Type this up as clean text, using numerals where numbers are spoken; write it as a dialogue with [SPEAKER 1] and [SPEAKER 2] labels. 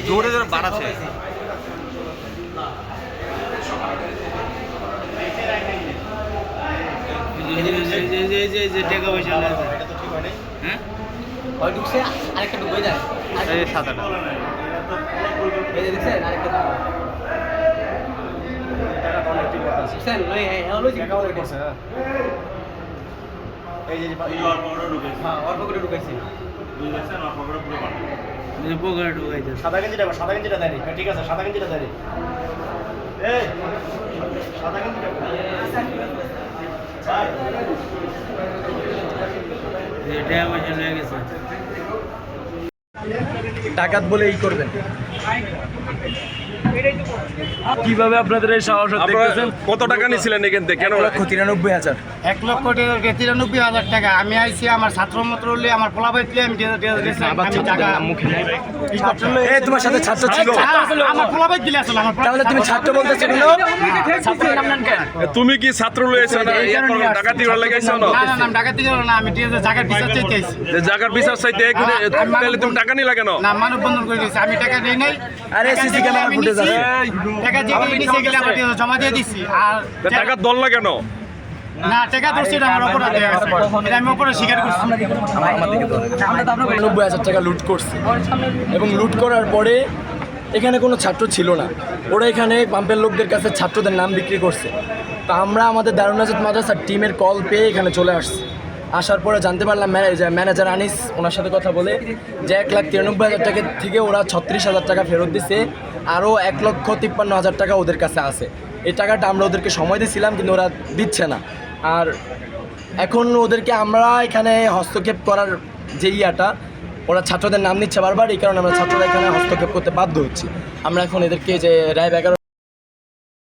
[SPEAKER 1] জোরে জোরে বাড়াচ্ছে। টাকা পয়সা হ্যাঁ আরেকটা ডুবে যায় সাদাটা দেখছেন আরেকটা সাদা গেঞ্জিটা দেয়নি ঠিক আছে সাদা গেঞ্জিটা দেয়নি সাদা গেঞ্জিটা ডাকাত বলে এই করবেন কিভাবে আপনাদের এই সাহস দেখতেছেন?
[SPEAKER 2] কত টাকা নিয়েছিলেন এখান থেকে? কেন
[SPEAKER 3] 1,93,000
[SPEAKER 4] 1,93,000 টাকা। আমি আইছি আমার ছাত্র মত হলে আমার পোলাপাই দিয়ে আমি
[SPEAKER 3] তোমার সাথে ছাত্র ছিল?
[SPEAKER 4] আমার পোলাপাই দিলে আসলে আমার
[SPEAKER 3] তাহলে তুমি ছাত্র বলতেছো কেন?
[SPEAKER 2] তুমি কি ছাত্র লয়েছো না ডাকাতি করার লাগাইছো না?
[SPEAKER 4] না না ডাকাতি করো না, আমি জায়গার বিচার চাইতে আইছি।
[SPEAKER 2] যে জায়গার বিচার চাইতে তাহলে তুমি টাকা নিলা কেন?
[SPEAKER 4] না মানববন্ধন করে দিয়েছি, আমি টাকা দেই নাই।
[SPEAKER 3] আরে সিসি ক্যামেরা ফুটেজ আছে,
[SPEAKER 4] টাকা যে নিচে গেলে আমার জমা দিয়ে দিছি। আর
[SPEAKER 2] টাকা দললা কেন?
[SPEAKER 4] না টাকা ধরছি না, আমার অপরাধ হয়ে গেছে, এটা আমি অপরাধ স্বীকার করছি।
[SPEAKER 3] 90,000 টাকা লুট করছে এবং লুট করার পরে এখানে কোনো ছাত্র ছিল না, ওরা এখানে পাম্পের লোকদের কাছে ছাত্রদের নাম বিক্রি করছে। তো আমরা আমাদের দারুন নাজাত মাদ্রাসার টিমের কল পেয়ে এখানে চলে আসছি। আসার পরে জানতে পারলাম ম্যানেজার আনিস ওনার সাথে কথা বলে যে 1,93,000 টাকা থেকে ওরা 36,000 টাকা ফেরত দিছে, আরও 1,53,000 টাকা ওদের কাছে আছে। এই টাকাটা আমরা ওদেরকে সময় দিয়েছিলাম কিন্তু ওরা দিচ্ছে না। আর এখন ওদেরকে আমরা এখানে হস্তক্ষেপ করার যে ওরা ছাত্রদের নাম নিচ্ছে বারবার, এই কারণে আমরা ছাত্ররা এখানে হস্তক্ষেপ করতে বাধ্য হচ্ছি। আমরা এখন এদেরকে যে রায় 11